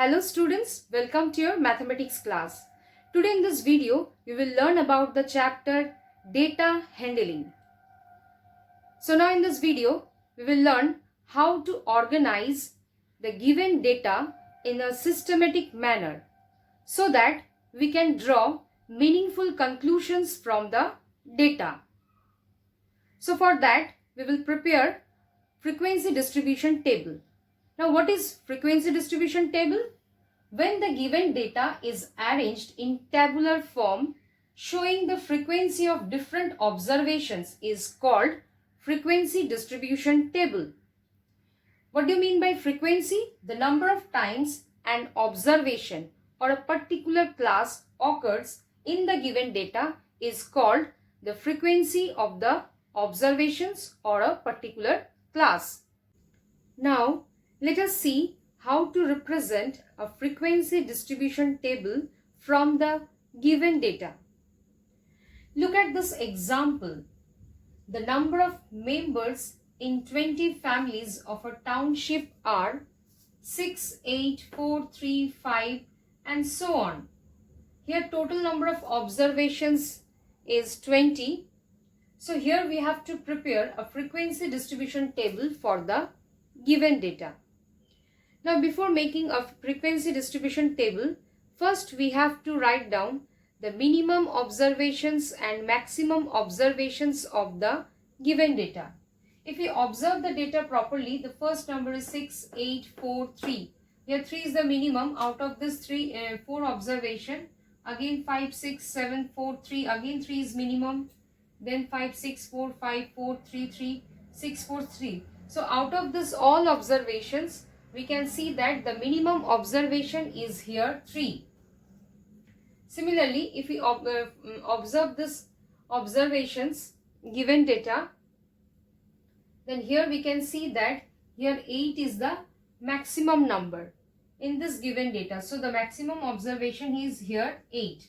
Hello students, welcome to your mathematics class. Today in this video, we will learn about the chapter data handling. So now in this video, we will learn how to organize the given data in a systematic manner so that we can draw meaningful conclusions from the data. So for that, we will prepare frequency distribution table. Now what is frequency distribution table? When the given data is arranged in tabular form showing the frequency of different observations is called frequency distribution table. What do you mean by frequency? The number of times an observation or a particular class occurs in the given data is called the frequency of the observations or a particular class. Now let us see how to represent a frequency distribution table from the given data. Look at this example. The number of members in 20 families of a township are 6, 8, 4, 3, 5 and so on. Here total number of observations is 20. So here we have to prepare a frequency distribution table for the given data. Now before making a frequency distribution table, first we have to write down the minimum observations and maximum observations of the given data. If we observe the data properly, the first number is 6, 8, 4, 3. Here 3 is the minimum. Out of this 4 observation, again 5, 6, 7, 4, 3, again 3 is minimum. Then 5, 6, 4, 5, 4, 3, 3, 6, 4, 3. So out of this all observations, we can see that the minimum observation is here 3. Similarly, if we observe this observations given data, then here we can see that here 8 is the maximum number in this given data. So the maximum observation is here 8.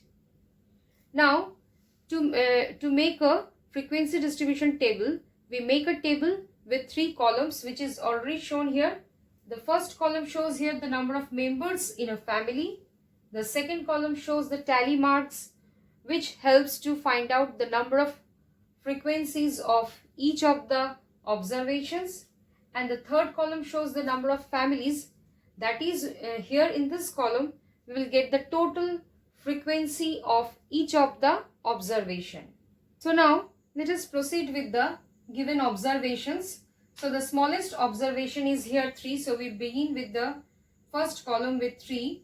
Now to make a frequency distribution table, we make a table with 3 columns which is already shown here. The first column shows here the number of members in a family. The second column shows the tally marks which helps to find out the number of frequencies of each of the observations. And the third column shows the number of families. That is here in this column we will get the total frequency of each of the observation. So now let us proceed with the given observations. So the smallest observation is here 3. So we begin with the first column with 3.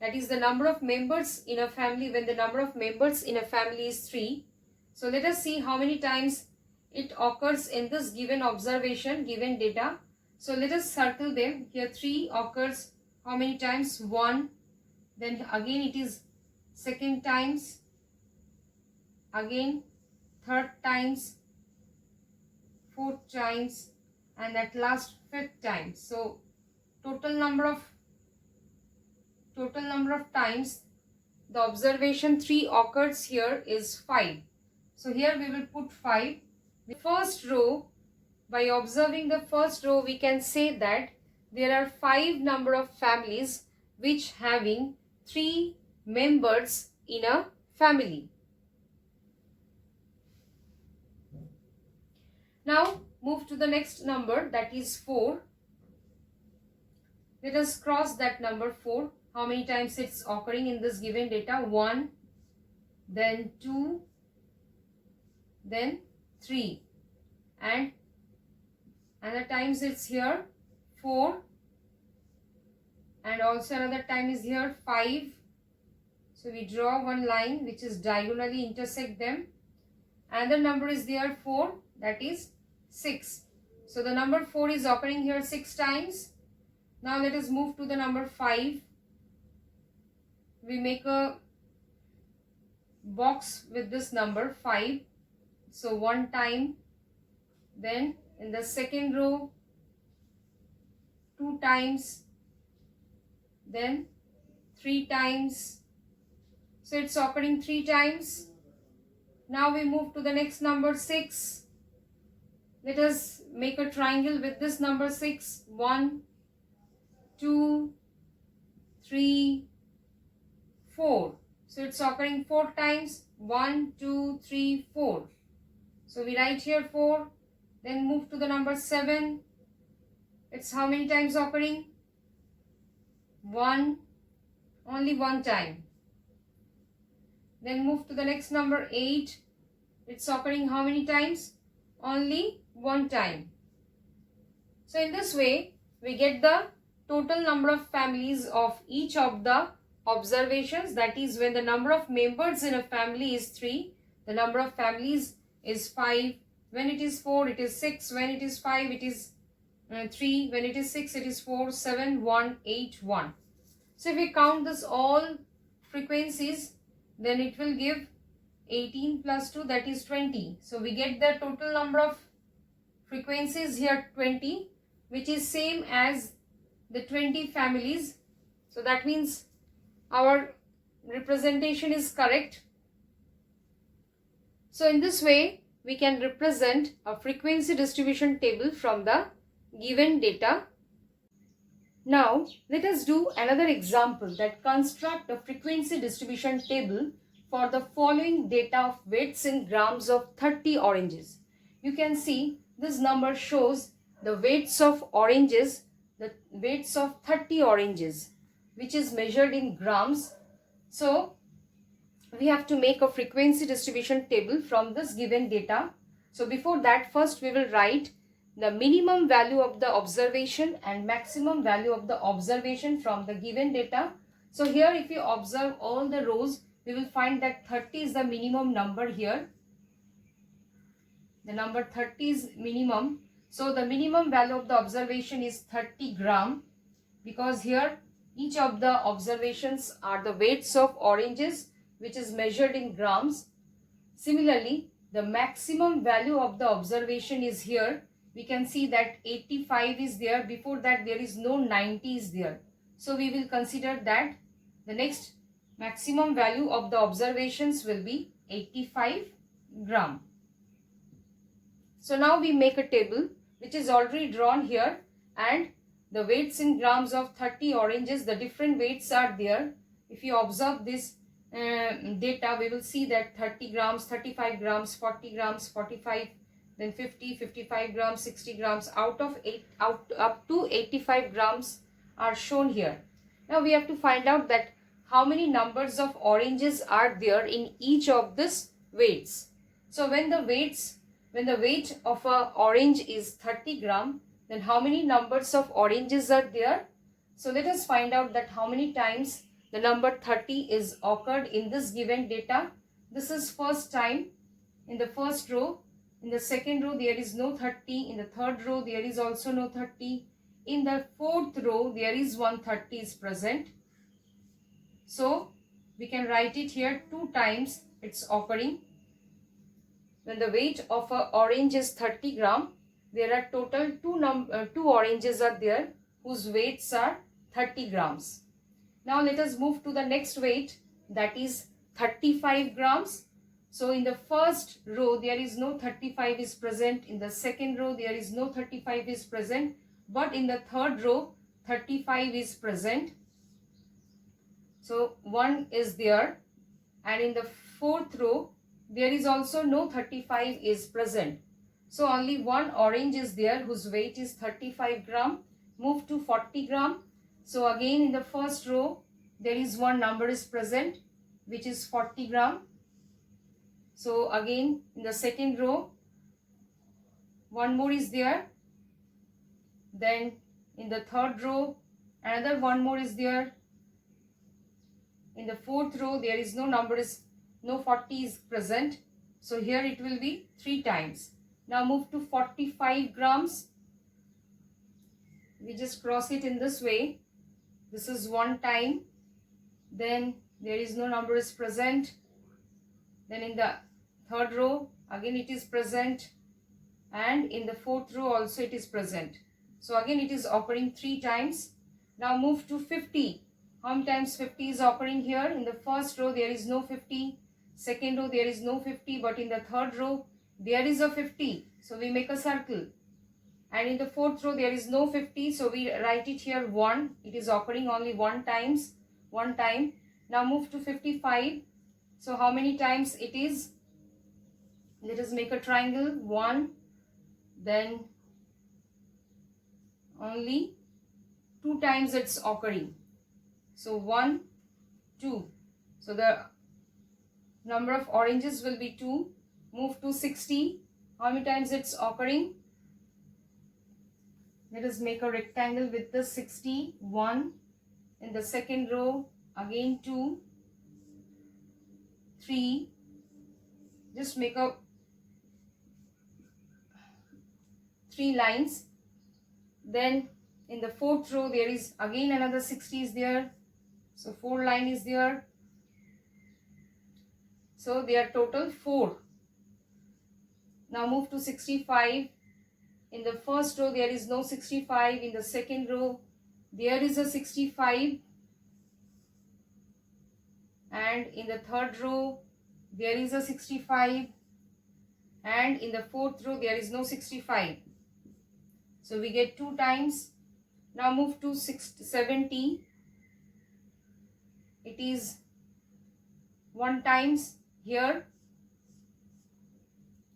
That is the number of members in a family when the number of members in a family is 3. So let us see how many times it occurs in this given observation, given data. So let us circle them. Here 3 occurs how many times? 1. Then again it is second times. Again third times. Fourth times. And at last fifth time. So total number of times the observation 3 occurs here is 5. So here we will put 5. The first row, by observing the first row, we can say that there are 5 number of families which having 3 members in a family. Now move to the next number, that is 4. Let us cross that number 4. How many times it's occurring in this given data? 1, then 2, then 3, and another times it's here 4, and also another time is here 5. So we draw one line which is diagonally intersect them. Another number is there 4, that is 6. So the number 4 is occurring here 6 times. Now let us move to the number 5. We make a box with this number 5. So 1 time, then in the second row 2 times, then 3 times. So it's occurring 3 times. Now we move to the next number 6. Let us make a triangle with this number 6. 1, 2, 4. So it's occurring 4 times. 1, 2, 3, 4. So we write here 4. Then move to the number 7. It's how many times occurring? 1. Only 1 time. Then move to the next number 8. It's occurring how many times? Only 1 time. So in this way, we get the total number of families of each of the observations. That is, when the number of members in a family is 3, the number of families is 5. When it is 4, it is 6. When it is 5, it is 3. When it is 6, it is 4, 7, 1, 8, 1. So if we count this all frequencies, then it will give 18 plus 2, that is 20. So we get the total number of frequencies here 20, which is same as the 20 families. So that means our representation is correct. So in this way, we can represent a frequency distribution table from the given data. Now, let us do another example that construct a frequency distribution table for the following data of weights in grams of 30 oranges. You can see this number shows the weights of oranges, the weights of 30 oranges, which is measured in grams. So, we have to make a frequency distribution table from this given data. So, before that, first we will write the minimum value of the observation and maximum value of the observation from the given data. So here if you observe all the rows, we will find that 30 is the minimum number here. The number 30 is minimum. So the minimum value of the observation is 30 gram, because here each of the observations are the weights of oranges, which is measured in grams. Similarly, the maximum value of the observation is here. We can see that 85 is there. Before that, there is no 90 is there. So we will consider that the next maximum value of the observations will be 85 gram. So now we make a table which is already drawn here, and the weights in grams of 30 oranges, the different weights are there. If you observe this data, we will see that 30 grams, 35 grams, 40 grams, 45, then 50, 55 grams, 60 grams, up to 85 grams are shown here. Now we have to find out that how many numbers of oranges are there in each of these weights. So when the weight of a orange is 30 gram, then how many numbers of oranges are there? So let us find out that how many times the number 30 is occurred in this given data. This is first time in the first row. In the second row, there is no 30. In the third row, there is also no 30. In the fourth row, there is 130 is present. So, we can write it here 2 times it's occurring. When the weight of an orange is 30 gram, there are total 2 oranges are there whose weights are 30 grams. Now, let us move to the next weight, that is 35 grams. So in the first row, there is no 35 is present. In the second row, there is no 35 is present. But in the third row, 35 is present. So 1 is there. And in the fourth row, there is also no 35 is present. So only 1 orange is there whose weight is 35 gram. Move to 40 gram. So again in the first row, there is 1 number is present, which is 40 gram. So again in the second row, 1 more is there. Then in the third row, another 1 more is there. In the fourth row, there is no 40 is present. So here it will be 3 times. Now move to 45 grams. We just cross it in this way. This is 1 time. Then there is no number is present. Then in the third row, again it is present. And in the fourth row also it is present. So again it is occurring 3 times. Now move to 50. How many times 50 is occurring here? In the first row there is no 50. Second row there is no 50. But in the third row there is a 50. So we make a circle. And in the fourth row there is no 50. So we write it here 1. It is occurring only 1 time. Now move to 55. So how many times it is? Let us make a triangle. 1, then only 2 times it's occurring. So 1, 2. So the number of oranges will be 2. Move to 60. How many times it's occurring? Let us make a rectangle with the 60. 1. In the second row, again 2, 3. Just make a 3 lines. Then in the fourth row, there is again another 60 is there. So 4 line is there. So they are total 4. Now move to 65. In the first row, there is no 65. In the second row, there is a 65. And in the third row, there is a 65. And in the fourth row, there is no 65. So we get 2 times. Now move to 70. It is 1 times here.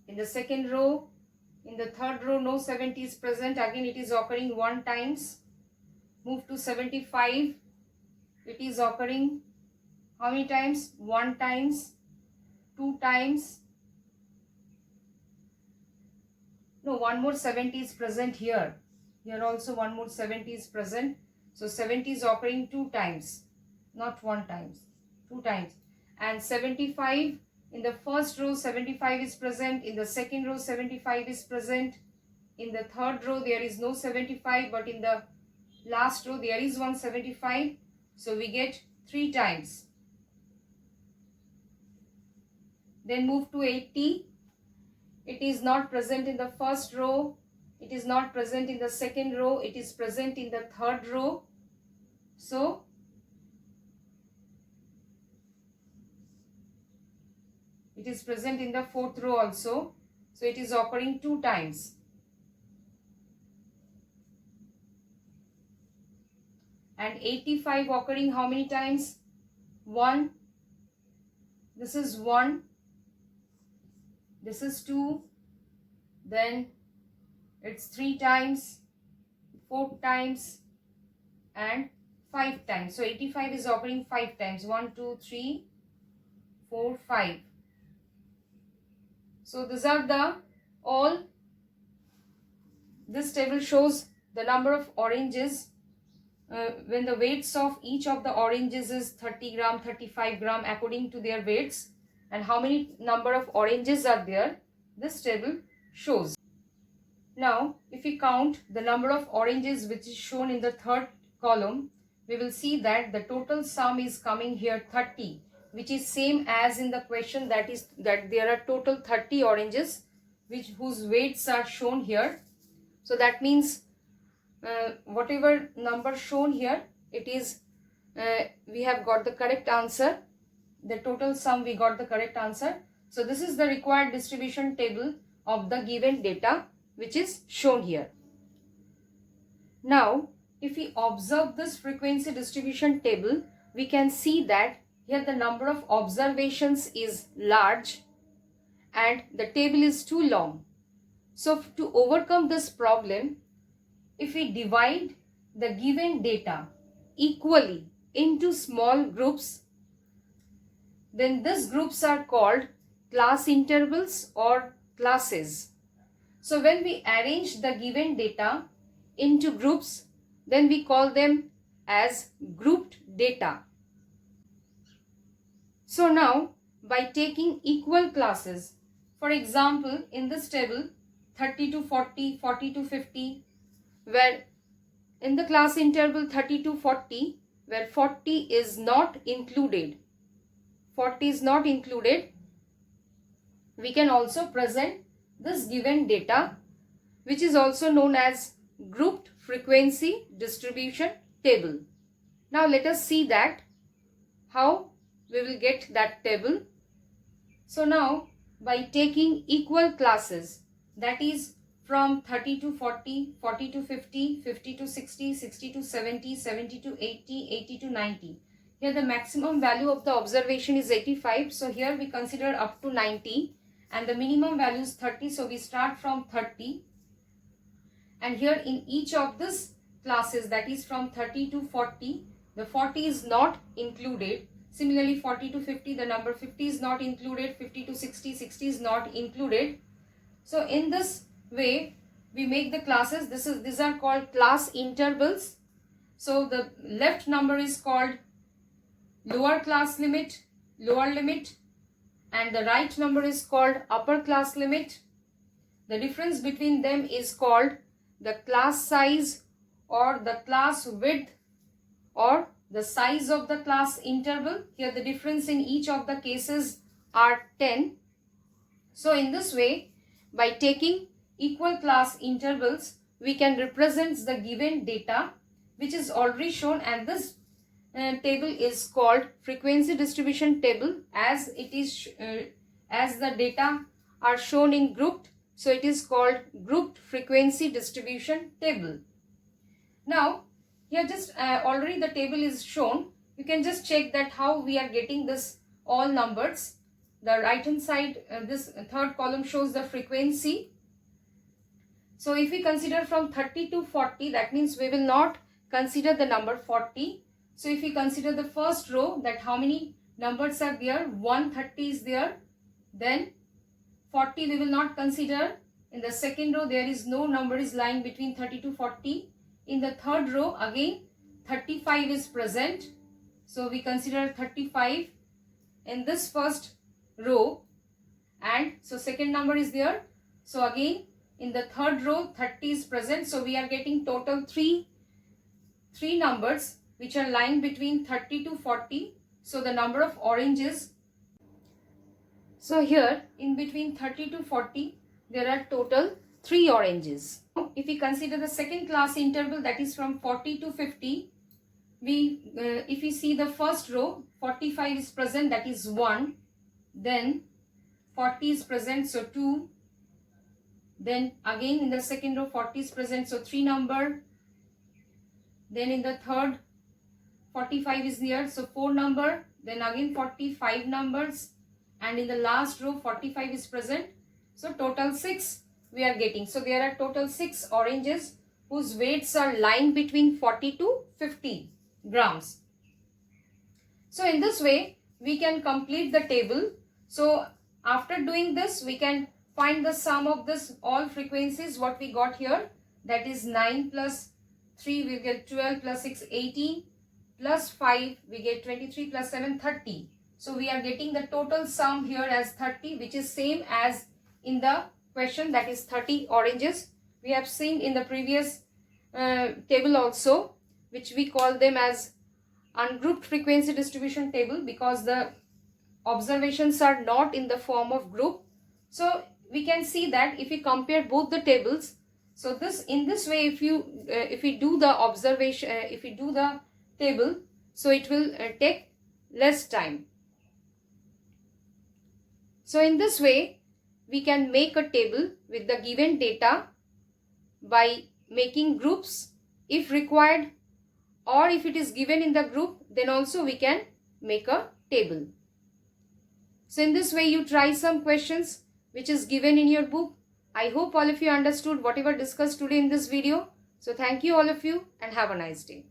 In the second row, in the third row, no 70 is present. Again, it is occurring 1 times. Move to 75. It is occurring how many times? 1 times, 2 times. No, 1 more 70 is present here. Here also 1 more 70 is present. So 70 is occurring 2 times, not 1 times, 2 times. And 75, in the first row 75 is present. In the second row 75 is present. In the third row there is no 75, but in the last row there is 175. So we get 3 times. Then move to 80. It is not present in the first row. It is not present in the second row. It is present in the third row. So it is present in the fourth row also. So it is occurring 2 times. And 85 occurring how many times? 1. This is 1. This is 2. Then it's 3 times, 4 times, and 5 times. So 85 is occurring 5 times. 1, 2, 3, 4, 5. So these are the all. This table shows the number of oranges when the weights of each of the oranges is 30 gram, 35 gram according to their weights, and how many number of oranges are there, this table shows. Now if we count the number of oranges which is shown in the third column, we will see that the total sum is coming here 30, which is same as in the question, that is that there are total 30 oranges whose weights are shown here. So that means whatever number shown here, it is we have got the correct answer. The total sum, we got the correct answer. So this is the required distribution table of the given data which is shown here. Now if we observe this frequency distribution table, we can see that here the number of observations is large and the table is too long. So to overcome this problem, if we divide the given data equally into small groups, then these groups are called class intervals or classes. So when we arrange the given data into groups, then we call them as grouped data. So now by taking equal classes, for example in this table 30 to 40, 40 to 50, where in the class interval 30 to 40, where 40 is not included, 40 is not included, we can also present this given data, which is also known as grouped frequency distribution table. Now let us see that how we will get that table. So now by taking equal classes, that is from 30 to 40, 40 to 50, 50 to 60, 60 to 70, 70 to 80, 80 to 90. Here the maximum value of the observation is 85. So here we consider up to 90 and the minimum value is 30. So we start from 30. And here in each of these classes, that is from 30 to 40, the 40 is not included. Similarly 40 to 50, the number 50 is not included. 50 to 60, 60 is not included. So in this way we make the classes. These are called class intervals. So the left number is called lower class limit, lower limit, and the right number is called upper class limit. The difference between them is called the class size or the class width or the size of the class interval. Here the difference in each of the cases are 10. So in this way, by taking equal class intervals, we can represent the given data, which is already shown, and this table is called frequency distribution table, as it is as the data are shown in grouped. So it is called grouped frequency distribution table. Now here just already the table is shown. You can just check that how we are getting this all numbers. The right hand side, this third column shows the frequency. So if we consider from 30 to 40, that means we will not consider the number 40. So if we consider the first row, that how many numbers are there, 130 is there, then 40 we will not consider. In the second row there is no number is lying between 30 to 40. In the third row again 35 is present, so we consider 35 in this first row, and so second number is there. So again in the third row 30 is present, so we are getting total three numbers which are lying between 30 to 40. So the number of oranges, so here in between 30 to 40 there are total 3 oranges. If we consider the second class interval, that is from 40 to 50, if we see the first row, 45 is present, that is 1, then 40 is present, so 2, then again in the second row 40 is present, so 3 number, then in the third 45 is there, so 4 number, then again 45 numbers, and in the last row 45 is present, so total 6 we are getting. So there are total 6 oranges whose weights are lying between 40 to 50 grams. So in this way we can complete the table. So after doing this, we can find the sum of this all frequencies what we got here, that is 9 plus 3 we get 12 plus 6 18 plus 5 we get 23 plus 7 30. So we are getting the total sum here as 30, which is same as in the question, that is 30 oranges. We have seen in the previous table also, which we call them as ungrouped frequency distribution table, because the observations are not in the form of group. So we can see that if we compare both the tables, so this in this way, if we do the observation, if we do the table, so it will take less time. So in this way we can make a table with the given data by making groups if required, or if it is given in the group, then also we can make a table. So in this way you try some questions which is given in your book. I hope all of you understood whatever discussed today in this video. So thank you all of you and have a nice day.